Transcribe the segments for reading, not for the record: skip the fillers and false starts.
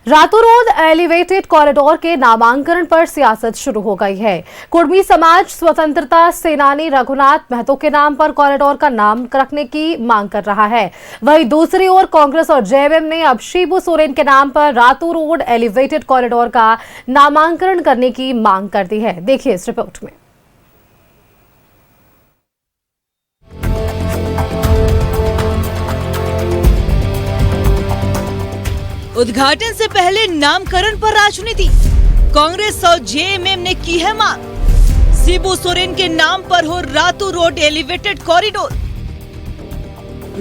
Ratu road elevated corridor के नामांकन पर सियासत शुरू हो गई है। कुर्मी समाज स्वतंत्रता सेनानी रघुनाथ महतो के नाम पर कॉरिडोर का नाम रखने की मांग कर रहा है। वहीं दूसरी ओर कांग्रेस और जेएमएम ने अब शिबू सोरेन के नाम पर रातू रोड एलिवेटेड कॉरिडोर का नामांकन करने की मांग कर दी है। देखिए इस रिपोर्ट में। उद्घाटन से पहले नामकरण पर राजनीति, कांग्रेस और जेएमएम ने की है मांग। शिबू सोरेन के नाम पर हो Ratu road elevated corridor.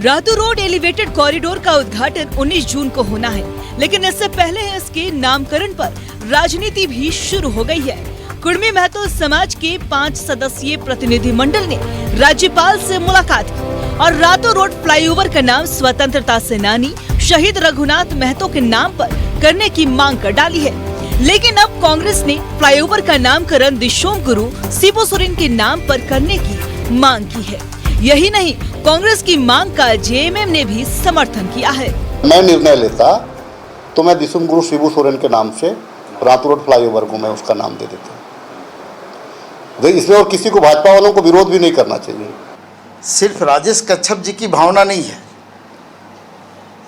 Ratu road elevated corridor का उद्घाटन 19 जून को होना है, लेकिन इससे पहले इसके नामकरण पर राजनीति भी शुरू हो गई है। कुर्मी महतो समाज के 5 सदस्यीय प्रतिनिधिमंडल ने राज्यपाल से मुलाकात की और रातू रोड फ्लाईओवर का नाम स्वतंत्रता सेनानी शहीद रघुनाथ महतो के नाम पर करने की मांग कर डाली है। लेकिन अब कांग्रेस ने फ्लाईओवर का नामकरण दिशोम गुरु शिबू सोरेन के नाम पर करने की मांग की है। यही नहीं, कांग्रेस की मांग का जेएमएम ने भी समर्थन किया है। मैं निर्णय लेता तो मैं दिशुम गुरु शिबू सोरेन के नाम से रातू रोड फ्लाईओवर को मैं उसका नाम दे देता। इसमें और किसी को, भाजपा वालों को विरोध भी नहीं करना चाहिए। सिर्फ राजेश कच्छप जी की भावना नहीं है,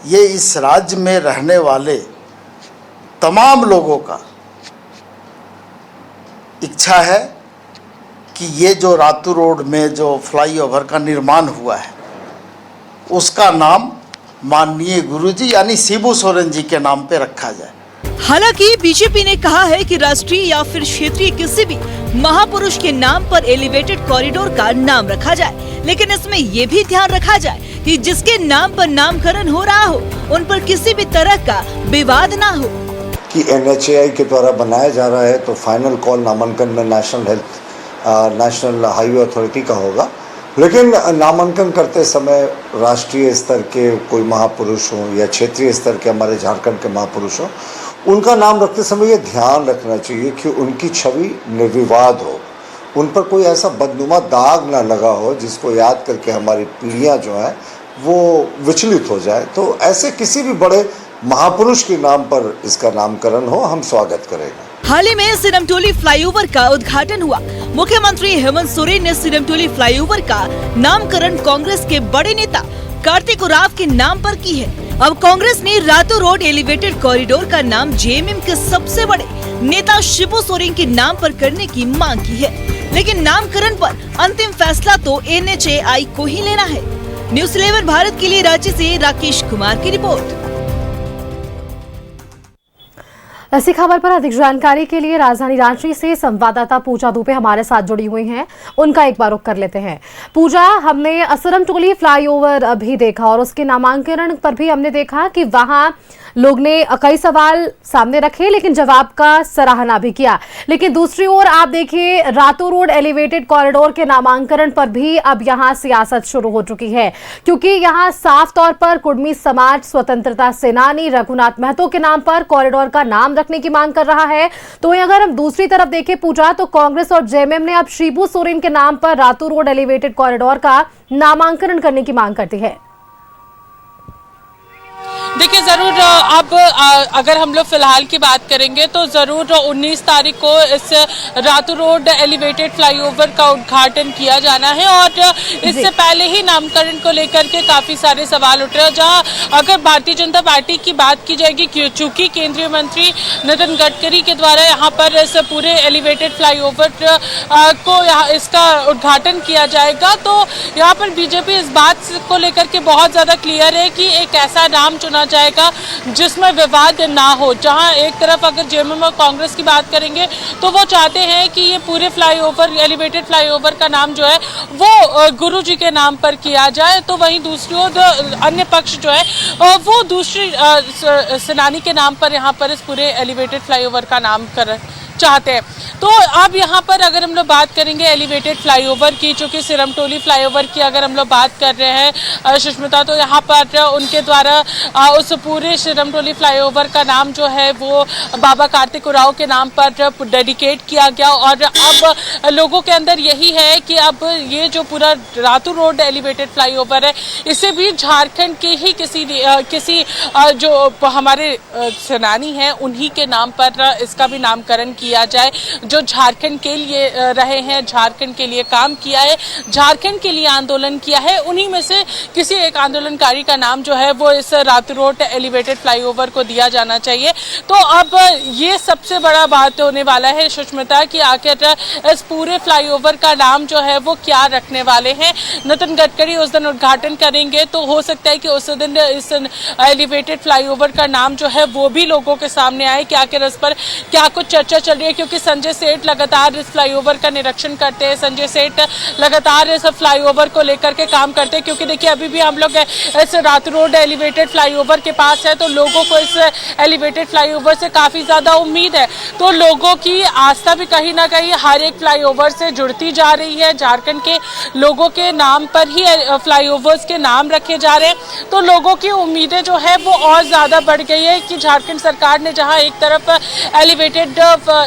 ये इस राज्य में रहने वाले तमाम लोगों का इच्छा है कि ये जो रातू रोड में जो फ्लाईओवर का निर्माण हुआ है उसका नाम माननीय गुरुजी यानी शिबू सोरेन जी के नाम पे रखा जाए। हालांकि बीजेपी ने कहा है कि राष्ट्रीय या फिर क्षेत्रीय किसी भी महापुरुष के नाम पर एलिवेटेड कॉरिडोर का नाम रखा जाए, लेकिन इसमें ये भी ध्यान रखा जाए कि जिसके नाम पर नामकरण हो रहा हो उन पर किसी भी तरह का विवाद ना हो। कि NHAI के द्वारा बनाया जा रहा है तो फाइनल कॉल नामांकन में नेशनल हाईवे अथॉरिटी का होगा, लेकिन नामांकन करते समय राष्ट्रीय स्तर के कोई महापुरुष हो या क्षेत्रीय स्तर के हमारे झारखंड के महापुरुष हो, उनका नाम रखते समय ये ध्यान रखना चाहिए कि उनकी छवि निर्विवाद हो, उन पर कोई ऐसा बदनुमा दाग ना लगा हो जिसको याद करके हमारी पीढ़ियां जो है वो विचलित हो जाए। तो ऐसे किसी भी बड़े महापुरुष के नाम पर इसका नामकरण हो, हम स्वागत करेंगे। हाल ही में सिरमटोली फ्लाईओवर का उद्घाटन हुआ। मुख्यमंत्री हेमंत सोरेन ने सिरमटोली फ्लाईओवर का नामकरण कांग्रेस के बड़े नेता कार्तिक उरांव के नाम पर की है। अब कांग्रेस ने रातू रोड एलिवेटेड कॉरिडोर का नाम जेएमएम के सबसे बड़े नेता शिबू सोरेन के नाम पर करने की मांग की है, लेकिन नामकरण पर अंतिम फैसला तो NHAI को ही लेना है। न्यूज़ 11 भारत के लिए रांची से राकेश कुमार की रिपोर्ट। ऐसी खबर पर अधिक जानकारी के लिए राजधानी रांची से संवाददाता पूजा दुबे हमारे साथ जुड़ी हुई हैं। उनका एक बार रुख कर लेते हैं। पूजा, हमने सिरमटोली फ्लाईओवर भी देखा और उसके नामांकन पर भी हमने देखा कि वहां लोग ने कई सवाल सामने रखे, लेकिन जवाब का सराहना भी किया। लेकिन दूसरी ओर आप देखिए, रातू रोड एलिवेटेड कॉरिडोर के नामांकन पर भी अब यहां सियासत शुरू हो चुकी है, क्योंकि यहां साफ तौर पर कुर्मी समाज स्वतंत्रता सेनानी रघुनाथ महतो के नाम पर कॉरिडोर का नाम रखने की मांग कर रहा है। तो अगर हम दूसरी तरफ देखें पूजा, तो कांग्रेस और जेएमएम ने अब शिबू सोरेन के नाम पर रातू रोड एलिवेटेड कॉरिडोर का नामांकन करने की मांग करती है। देखिए, ज़रूर अब अगर हम लोग फिलहाल की बात करेंगे तो ज़रूर 19 तारीख को इस रातू रोड एलिवेटेड फ्लाईओवर का उद्घाटन किया जाना है और इससे पहले ही नामकरण को लेकर के काफ़ी सारे सवाल उठ रहे हैं। जहां अगर भारतीय जनता पार्टी की बात की जाएगी, चूँकि केंद्रीय मंत्री नितिन गडकरी के द्वारा यहाँ पर इस पूरे एलिवेटेड फ्लाईओवर को इसका उद्घाटन किया जाएगा, तो यहाँ पर बीजेपी इस बात को लेकर के बहुत ज़्यादा क्लियर है कि एक ऐसा नाम चुना जाएगा जिसमें विवाद ना हो। जहां एक तरफ अगर जेएमएम और कांग्रेस की बात करेंगे तो वो चाहते हैं कि ये पूरे फ्लाईओवर एलिवेटेड फ्लाईओवर का नाम जो है वो गुरुजी के नाम पर किया जाए, तो वहीं दूसरी ओर अन्य पक्ष जो है वो दूसरी सेनानी के नाम पर यहाँ पर इस पूरे एलिवेटेड फ्लाईओवर का नाम कर चाहते हैं। तो अब यहाँ पर अगर हम लोग बात करेंगे एलिवेटेड फ्लाईओवर की, चूँकि सिरमटोली फ्लाईओवर की अगर हम लोग बात कर रहे हैं सुष्मिता, तो यहाँ पर उनके द्वारा उस पूरे सिरमटोली फ्लाईओवर का नाम जो है वो बाबा कार्तिक उरांव के नाम पर डेडिकेट किया गया। और अब लोगों के अंदर यही है कि अब ये जो पूरा रातू रोड एलिवेटेड फ्लाईओवर है, इसे भी झारखंड के ही किसी जो हमारे सेनानी हैं उन्हीं के नाम पर इसका भी नामकरण किया जाए, जो झारखंड के लिए रहे हैं, झारखंड के लिए काम किया है, झारखंड के लिए आंदोलन किया है, उन्हीं में से किसी एक आंदोलनकारी का नाम जो है वो इस रातू रोड एलिवेटेड फ्लाईओवर को दिया जाना चाहिए। तो अब ये सबसे बड़ा बात होने वाला है सुष्मिता कि आखिर इस पूरे फ्लाईओवर का नाम जो है वो क्या रखने वाले हैं। नितिन गडकरी उस दिन उद्घाटन करेंगे, तो हो सकता है कि उस दिन इस एलिवेटेड फ्लाईओवर का नाम जो है वो भी लोगों के सामने आए कि आखिर इस पर क्या कुछ चर्चा चल रही है, क्योंकि संजय सेठ लगातार इस फ्लाईओवर का निरीक्षण करते हैं, संजय सेठ लगातार इस फ्लाईओवर को लेकर के काम करते हैं। क्योंकि देखिए अभी भी हम लोग इस रातू रोड एलिवेटेड फ्लाईओवर के पास है, तो लोगों को इस एलिवेटेड फ्लाईओवर से काफी ज्यादा उम्मीद है, तो लोगों की आस्था भी कहीं ना कहीं हर एक फ्लाईओवर से जुड़ती जा रही है। झारखंड के लोगों के नाम पर ही फ्लाईओवर्स के नाम रखे जा रहे हैं, तो लोगों की उम्मीदें जो है वो और ज्यादा बढ़ गई है कि झारखंड सरकार ने जहां एक तरफ एलिवेटेड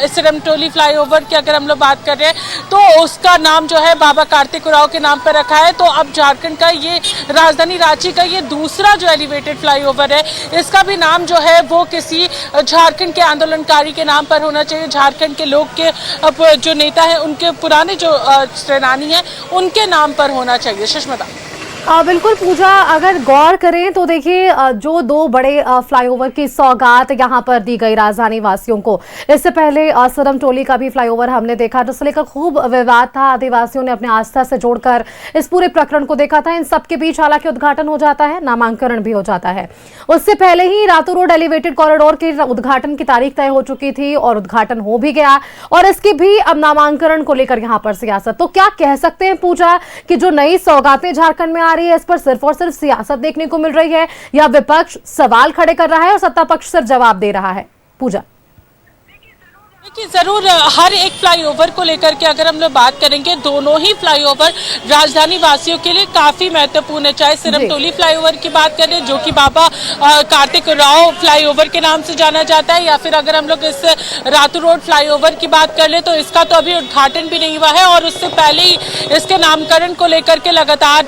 सिरमटोली फ्लाईओवर की अगर हम लोग बात कर रहे हैं तो उसका नाम जो है बाबा कार्तिक उरांव के नाम पर रखा है, तो अब झारखंड का ये राजधानी रांची का ये दूसरा जो एलिवेटेड फ्लाईओवर है, इसका भी नाम जो है वो किसी झारखंड के आंदोलनकारी के नाम पर होना चाहिए, झारखंड के लोग के जो नेता है उनके पुराने जो सेनानी है उनके नाम पर होना चाहिए। सुष्मिता बिल्कुल पूजा, अगर गौर करें तो देखिए जो दो बड़े फ्लाईओवर की सौगात यहाँ पर दी गई राजधानी वासियों को, इससे पहले सिरमटोली का भी फ्लाईओवर हमने देखा जिसको लेकर खूब विवाद था, आदिवासियों ने अपने आस्था से जोड़कर इस पूरे प्रकरण को देखा था। इन सबके बीच हालांकि उद्घाटन हो जाता है, नामांकन भी हो जाता है। उससे पहले ही रातू रोड एलिवेटेड कॉरिडोर के उद्घाटन की तारीख तय हो चुकी थी और उद्घाटन हो भी गया, और इसकी भी अब नामांकन को लेकर यहाँ पर सियासत। तो क्या कह सकते हैं पूजा कि जो नई सौगातें झारखंड में आ रही है इस पर सिर्फ और सिर्फ सियासत देखने को मिल रही है, या विपक्ष सवाल खड़े कर रहा है और सत्ता पक्ष सिर्फ जवाब दे रहा है? पूजा कि जरूर हर एक फ्लाईओवर को लेकर के अगर हम लोग बात करेंगे, दोनों ही फ्लाईओवर राजधानी वासियों के लिए काफी महत्वपूर्ण है। चाहे सिरमटोली फ्लाईओवर की बात करें जो कि बाबा कार्तिक उरांव फ्लाईओवर के नाम से जाना जाता है, या फिर अगर हम लोग इस रातू रोड फ्लाईओवर की बात कर ले तो इसका तो अभी उद्घाटन भी नहीं हुआ है और उससे पहले ही इसके नामकरण को लेकर के लगातार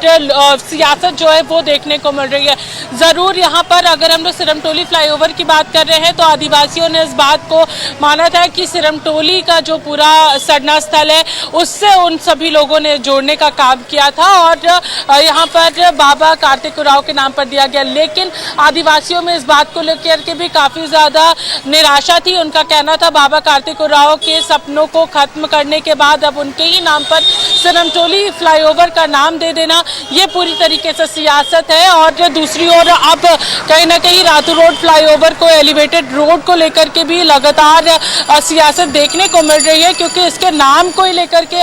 सियासत जो है वो देखने को मिल रही है। जरूर यहाँ पर अगर हम लोग सिरमटोली फ्लाईओवर की बात कर रहे हैं तो आदिवासियों ने इस बात को माना था कि सिरमटोली का जो पूरा सरना स्थल है उससे उन सभी लोगों ने जोड़ने का काम किया था और यहाँ पर बाबा कार्तिक उरांव के नाम पर दिया गया। लेकिन आदिवासियों में इस बात को लेकर के भी काफी ज्यादा निराशा थी। उनका कहना था बाबा कार्तिक उरांव के सपनों को खत्म करने के बाद अब उनके ही नाम पर सिरमटोली फ्लाईओवर का नाम दे देना ये पूरी तरीके से सियासत है। और दूसरी ओर अब कहीं ना कहीं रातू रोड फ्लाईओवर को एलिवेटेड रोड को लेकर के भी लगातार सियासत देखने को मिल रही है, क्योंकि इसके नाम को ही लेकर के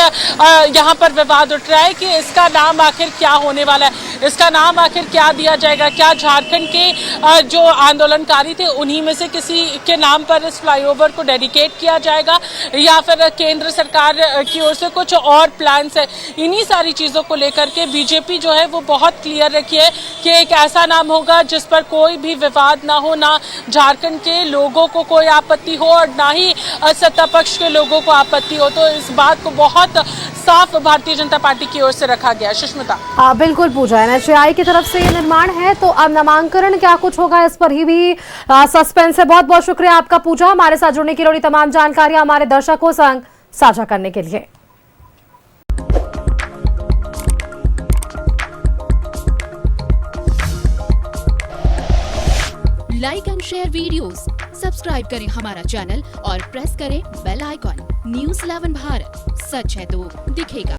यहाँ पर विवाद उठ रहा है कि इसका नाम आखिर क्या होने वाला है, इसका नाम आखिर क्या दिया जाएगा। क्या झारखंड के जो आंदोलनकारी थे उन्हीं में से किसी के नाम पर इस फ्लाईओवर को डेडिकेट किया जाएगा, या फिर केंद्र सरकार की ओर से कुछ और प्लान्स है। इन्हीं सारी चीज़ों को लेकर के बीजेपी जो है वो बहुत क्लियर रखी है कि एक ऐसा नाम होगा जिस पर कोई भी विवाद ना हो, ना झारखंड के लोगों को कोई आपत्ति हो और ना ही सत्ता पक्ष के लोगों को आपत्ति हो। तो इस बात को बहुत साफ भारतीय जनता पार्टी की ओर से रखा गया। सुष्मिता बिल्कुल पूजा, एनएचएआई की तरफ से ये निर्माण है, तो अब नामांकन क्या कुछ होगा इस पर ही भी सस्पेंस है। बहुत बहुत शुक्रिया आपका पूजा, हमारे साथ जुड़ने के लिए तमाम जानकारियां हमारे दर्शकों संग साझा करने के लिए। Like and share videos, subscribe करें हमारा चैनल और प्रेस करें बेल आइकॉन। न्यूज़ 11 भारत, सच है तो दिखेगा।